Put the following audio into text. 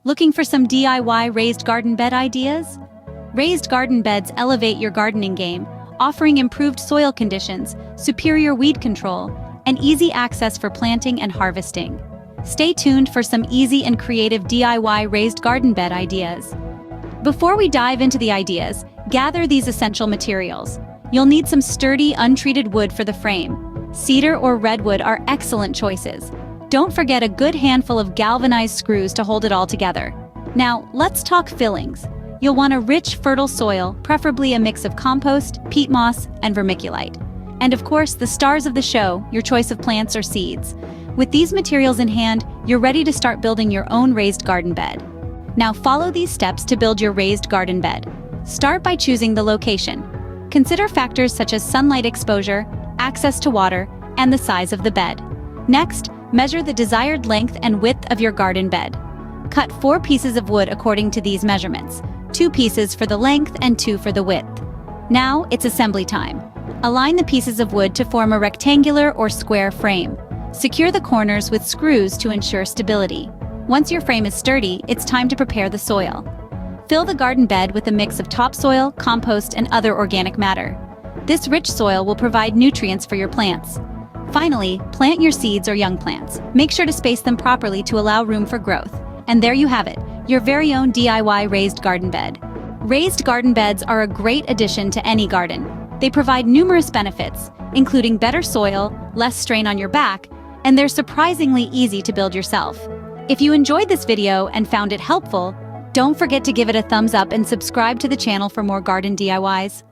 Looking for some DIY raised garden bed ideas? Raised garden beds elevate your gardening game, offering improved soil conditions, superior weed control, and easy access for planting and harvesting. Stay tuned for some easy and creative DIY raised garden bed ideas. Before we dive into the ideas, gather these essential materials. You'll need some sturdy, untreated wood for the frame. Cedar or redwood are excellent choices. Don't forget a good handful of galvanized screws to hold it all together. Now, let's talk fillings. You'll want a rich, fertile soil, preferably a mix of compost, peat moss, and vermiculite. And of course, the stars of the show, your choice of plants or seeds. With these materials in hand, you're ready to start building your own raised garden bed. Now follow these steps to build your raised garden bed. Start by choosing the location. Consider factors such as sunlight exposure, access to water, and the size of the bed. Next, measure the desired length and width of your garden bed. Cut 4 pieces of wood according to these measurements, 2 pieces for the length and 2 for the width. Now it's assembly time. Align the pieces of wood to form a rectangular or square frame. Secure the corners with screws to ensure stability. Once your frame is sturdy, it's time to prepare the soil. Fill the garden bed with a mix of topsoil, compost, and other organic matter. This rich soil will provide nutrients for your plants. Finally, plant your seeds or young plants. Make sure to space them properly to allow room for growth. And there you have it, your very own DIY raised garden bed. Raised garden beds are a great addition to any garden. They provide numerous benefits, including better soil, less strain on your back, and they're surprisingly easy to build yourself. If you enjoyed this video and found it helpful, don't forget to give it a thumbs up and subscribe to the channel for more garden DIYs.